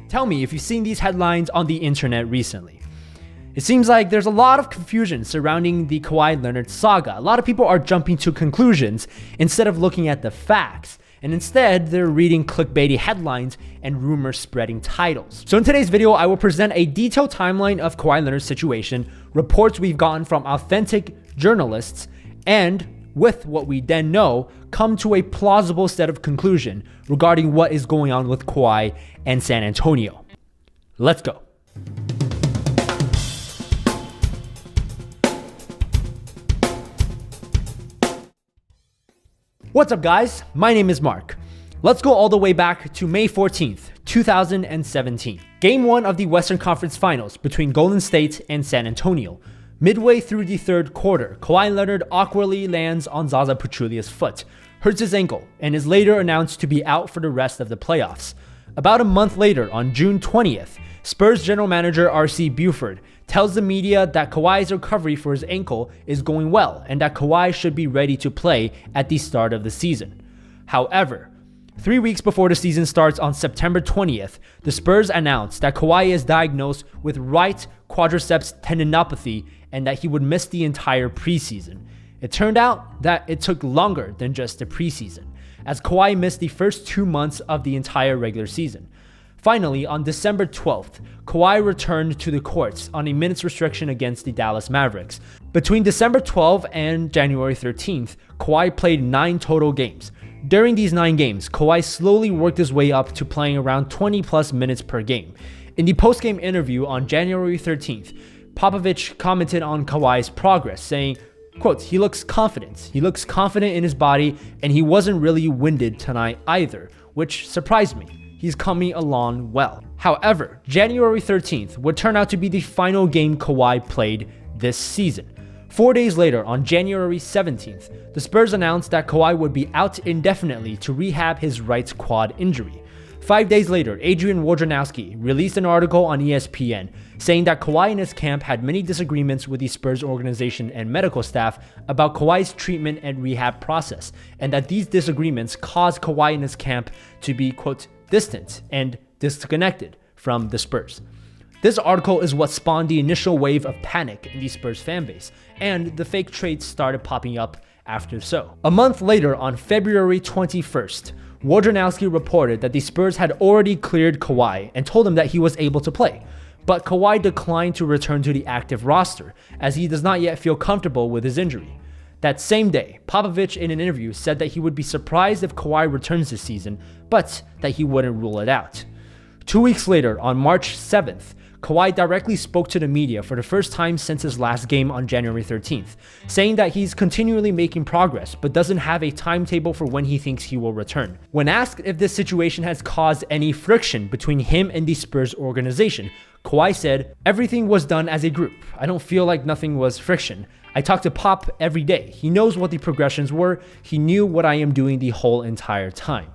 Tell me if you've seen these headlines on the internet recently. It seems like there's a lot of confusion surrounding the Kawhi Leonard saga. A lot of people are jumping to conclusions instead of looking at the facts. And instead, they're reading clickbaity headlines and rumor-spreading titles. So in today's video, I will present a detailed timeline of Kawhi Leonard's situation, reports we've gotten from authentic journalists, and with what we then know, come to a plausible set of conclusion regarding what is going on with Kawhi and San Antonio. Let's go. What's up, guys? My name is Mark. Let's go all the way back to May 14th, 2017. Game 1 of the Western Conference Finals between Golden State and San Antonio. Midway through the third quarter, Kawhi Leonard awkwardly lands on Zaza Pachulia's foot, hurts his ankle, and is later announced to be out for the rest of the playoffs. About a month later, on June 20th, Spurs general manager R.C. Buford tells the media that Kawhi's recovery for his ankle is going well and that Kawhi should be ready to play at the start of the season. However, 3 weeks before the season starts on September 20th, the Spurs announced that Kawhi is diagnosed with right quadriceps tendinopathy and that he would miss the entire preseason. It turned out that it took longer than just the preseason, as Kawhi missed the first 2 months of the entire regular season. Finally, on December 12th, Kawhi returned to the courts on a minutes restriction against the Dallas Mavericks. Between December 12th and January 13th, Kawhi played 9 total games. During these 9 games, Kawhi slowly worked his way up to playing around 20 plus minutes per game. In the post-game interview on January 13th, Popovich commented on Kawhi's progress, saying, quote, "He looks confident. He looks confident in his body, and he wasn't really winded tonight either, which surprised me. He's coming along well." However, January 13th would turn out to be the final game Kawhi played this season. 4 days later, on January 17th, the Spurs announced that Kawhi would be out indefinitely to rehab his right quad injury. 5 days later, Adrian Wojnarowski released an article on ESPN saying that Kawhi and his camp had many disagreements with the Spurs organization and medical staff about Kawhi's treatment and rehab process, and that these disagreements caused Kawhi and his camp to be, quote, distant and disconnected from the Spurs. This article is what spawned the initial wave of panic in the Spurs fanbase, and the fake trades started popping up after so. A month later, on February 21st, Wojnarowski reported that the Spurs had already cleared Kawhi and told him that he was able to play. But Kawhi declined to return to the active roster, as he does not yet feel comfortable with his injury. That same day, Popovich in an interview said that he would be surprised if Kawhi returns this season, but that he wouldn't rule it out. 2 weeks later, on March 7th, Kawhi directly spoke to the media for the first time since his last game on January 13th, saying that he's continually making progress but doesn't have a timetable for when he thinks he will return. When asked if this situation has caused any friction between him and the Spurs organization, Kawhi said, "Everything was done as a group. I don't feel like nothing was friction. I talk to Pop every day. He knows what the progressions were. He knew what I am doing the whole entire time."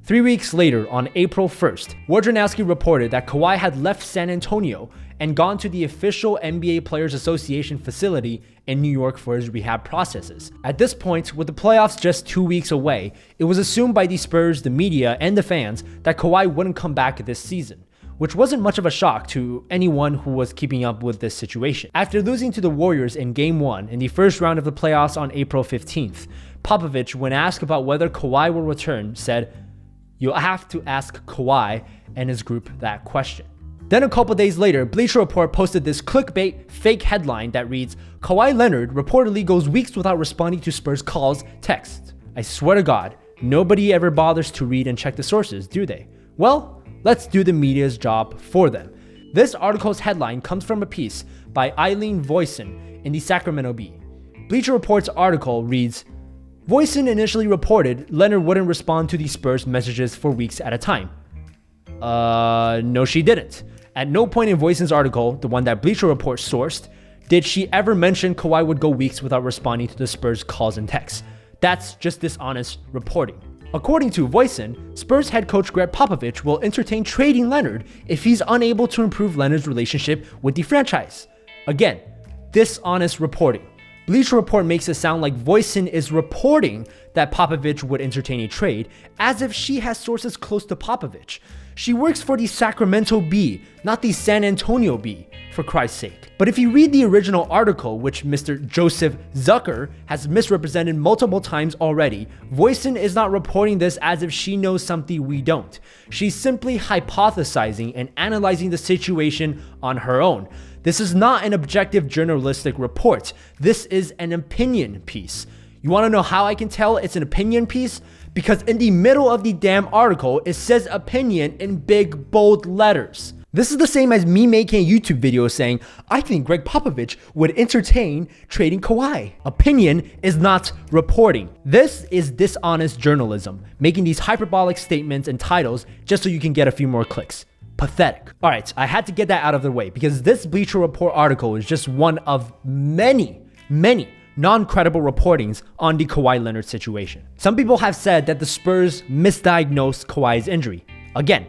3 weeks later, on April 1st, Wojnarowski reported that Kawhi had left San Antonio and gone to the official NBA Players Association facility in New York for his rehab processes. At this point, with the playoffs just 2 weeks away, it was assumed by the Spurs, the media, and the fans that Kawhi wouldn't come back this season, which wasn't much of a shock to anyone who was keeping up with this situation. After losing to the Warriors in Game 1 in the first round of the playoffs on April 15th, Popovich, when asked about whether Kawhi will return, said, "You'll have to ask Kawhi and his group that question." Then a couple days later, Bleacher Report posted this clickbait fake headline that reads, "Kawhi Leonard reportedly goes weeks without responding to Spurs calls, texts. I swear to God, nobody ever bothers to read and check the sources, do they? Well, let's do the media's job for them." This article's headline comes from a piece by Eileen Voisin in the Sacramento Bee. Bleacher Report's article reads, "Voisin initially reported Leonard wouldn't respond to the Spurs messages for weeks at a time." No, she didn't. At no point in Voisin's article, the one that Bleacher Report sourced, did she ever mention Kawhi would go weeks without responding to the Spurs calls and texts. That's just dishonest reporting. According to Voisin, Spurs head coach Greg Popovich will entertain trading Leonard if he's unable to improve Leonard's relationship with the franchise. Again, dishonest reporting. Bleacher Report makes it sound like Voisin is reporting that Popovich would entertain a trade, as if she has sources close to Popovich. She works for the Sacramento Bee, not the San Antonio Bee, for Christ's sake. But if you read the original article, which Mr. Joseph Zucker has misrepresented multiple times already, Voisin is not reporting this as if she knows something we don't. She's simply hypothesizing and analyzing the situation on her own. This is not an objective journalistic report. This is an opinion piece. You want to know how I can tell it's an opinion piece? Because in the middle of the damn article, it says opinion in big, bold letters. This is the same as me making a YouTube video saying, I think Greg Popovich would entertain trading Kawhi. Opinion is not reporting. This is dishonest journalism, making these hyperbolic statements and titles just so you can get a few more clicks. Pathetic. All right, I had to get that out of the way because this Bleacher Report article is just one of many non-credible reportings on the Kawhi Leonard situation. Some people have said that the Spurs misdiagnosed Kawhi's injury. Again,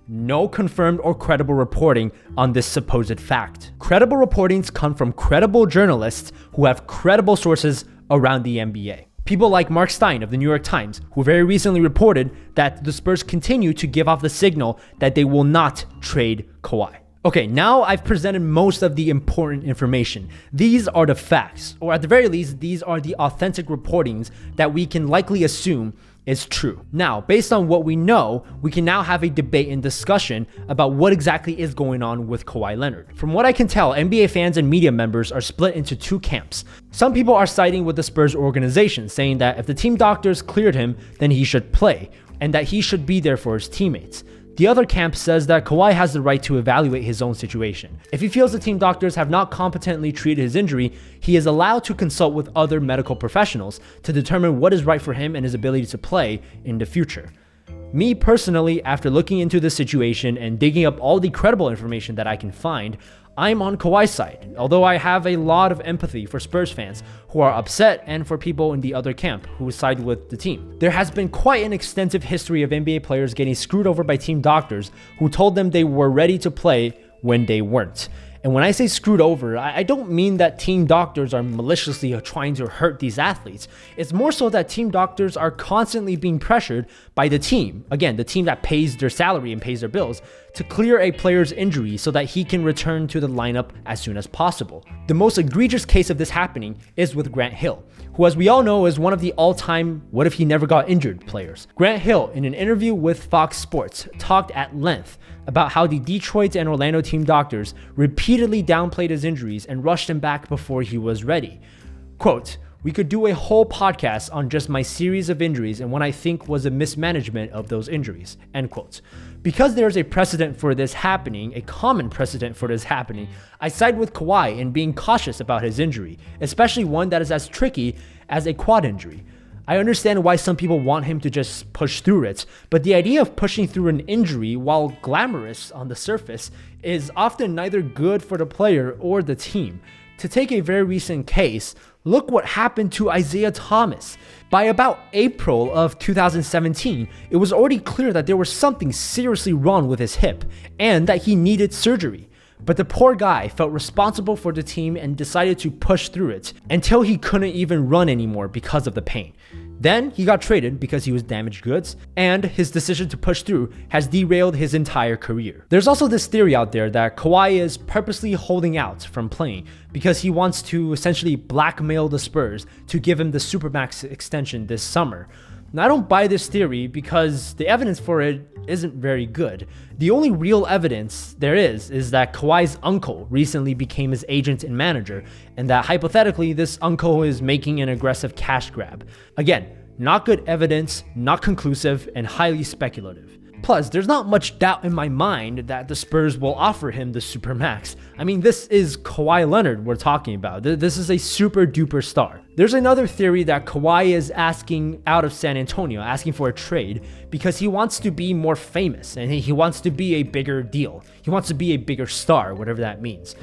no confirmed or credible reporting on this supposed fact. Credible reportings come from credible journalists who have credible sources around the NBA. People like Mark Stein of the New York Times, who very recently reported that the Spurs continue to give off the signal that they will not trade Kawhi. Okay, now I've presented most of the important information. These are the facts, or at the very least, these are the authentic reportings that we can likely assume is true. Now, based on what we know, we can now have a debate and discussion about what exactly is going on with Kawhi Leonard. From what I can tell, NBA fans and media members are split into two camps. Some people are siding with the Spurs organization, saying that if the team doctors cleared him, then he should play, and that he should be there for his teammates. The other camp says that Kawhi has the right to evaluate his own situation. If he feels the team doctors have not competently treated his injury, he is allowed to consult with other medical professionals to determine what is right for him and his ability to play in the future. Me personally, after looking into this situation and digging up all the credible information that I can find, I'm on Kawhi's side, although I have a lot of empathy for Spurs fans who are upset and for people in the other camp who side with the team. There has been quite an extensive history of NBA players getting screwed over by team doctors who told them they were ready to play when they weren't. And when I say screwed over, I don't mean that team doctors are maliciously trying to hurt these athletes. It's more so that team doctors are constantly being pressured by the team, again, the team that pays their salary and pays their bills, to clear a player's injury so that he can return to the lineup as soon as possible. The most egregious case of this happening is with Grant Hill, who, as we all know, is one of the all-time what if he never got injured players. Grant Hill, in an interview with Fox Sports, talked at length about how the Detroit and Orlando team doctors repeatedly downplayed his injuries and rushed him back before he was ready. Quote, "We could do a whole podcast on just my series of injuries and what I think was a mismanagement of those injuries." End quote. Because there's a precedent for this happening, a common precedent for this happening, I side with Kawhi in being cautious about his injury, especially one that is as tricky as a quad injury. I understand why some people want him to just push through it, but the idea of pushing through an injury, while glamorous on the surface, is often neither good for the player or the team. To take a very recent case, look what happened to Isaiah Thomas. By about April of 2017, it was already clear that there was something seriously wrong with his hip and that he needed surgery. But the poor guy felt responsible for the team and decided to push through it until he couldn't even run anymore because of the pain. Then he got traded because he was damaged goods, and his decision to push through has derailed his entire career. There's also this theory out there that Kawhi is purposely holding out from playing because he wants to essentially blackmail the Spurs to give him the Supermax extension this summer. Now, I don't buy this theory because the evidence for it isn't very good. The only real evidence there is that Kawhi's uncle recently became his agent and manager, and that hypothetically this uncle is making an aggressive cash grab. Again, not good evidence, not conclusive, and highly speculative. Plus, there's not much doubt in my mind that the Spurs will offer him the Supermax. I mean, this is Kawhi Leonard we're talking about. This is a super duper star. There's another theory that Kawhi is asking out of San Antonio, asking for a trade, because he wants to be more famous and he wants to be a bigger deal. He wants to be a bigger star, whatever that means.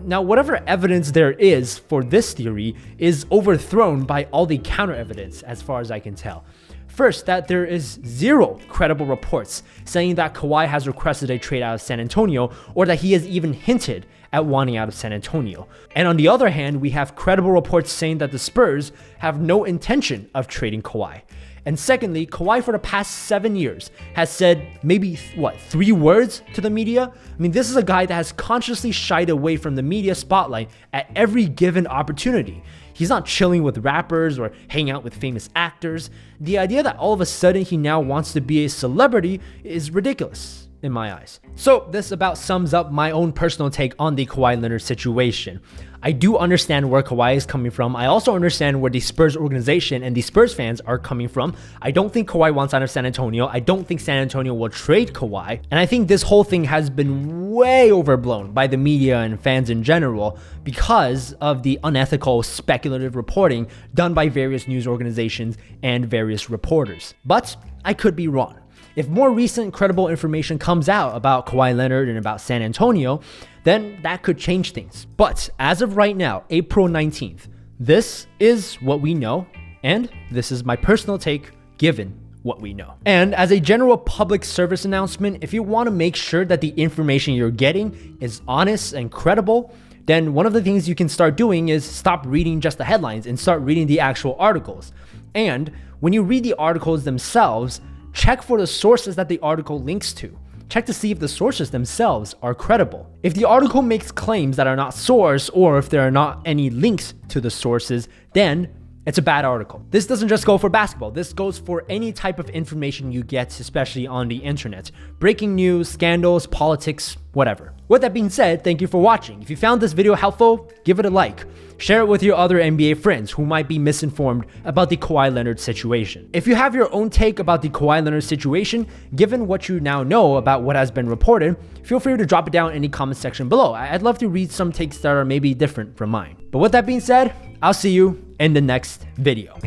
Now, whatever evidence there is for this theory is overthrown by all the counter evidence, as far as I can tell. First, that there is zero credible reports saying that Kawhi has requested a trade out of San Antonio or that he has even hinted at wanting out of San Antonio. And on the other hand, we have credible reports saying that the Spurs have no intention of trading Kawhi. And secondly, Kawhi for the past 7 years has said maybe, 3 words to the media? I mean, this is a guy that has consciously shied away from the media spotlight at every given opportunity. He's not chilling with rappers or hanging out with famous actors. The idea that all of a sudden he now wants to be a celebrity is ridiculous in my eyes. So this about sums up my own personal take on the Kawhi Leonard situation. I do understand where Kawhi is coming from. I also understand where the Spurs organization and the Spurs fans are coming from. I don't think Kawhi wants out of San Antonio. I don't think San Antonio will trade Kawhi. And I think this whole thing has been way overblown by the media and fans in general because of the unethical, speculative reporting done by various news organizations and various reporters. But I could be wrong. If more recent credible information comes out about Kawhi Leonard and about San Antonio, then that could change things. But as of right now, April 19th, this is what we know, and this is my personal take given what we know. And as a general public service announcement, if you want to make sure that the information you're getting is honest and credible, then one of the things you can start doing is stop reading just the headlines and start reading the actual articles. And when you read the articles themselves, check for the sources that the article links to. Check to see if the sources themselves are credible. If the article makes claims that are not sourced, or if there are not any links to the sources, then it's a bad article. This doesn't just go for basketball. This goes for any type of information you get, especially on the internet. Breaking news, scandals, politics, whatever. With that being said, thank you for watching. If you found this video helpful, give it a like. Share it with your other NBA friends who might be misinformed about the Kawhi Leonard situation. If you have your own take about the Kawhi Leonard situation, given what you now know about what has been reported, feel free to drop it down in the comment section below. I'd love to read some takes that are maybe different from mine. But with that being said, I'll see you in the next video.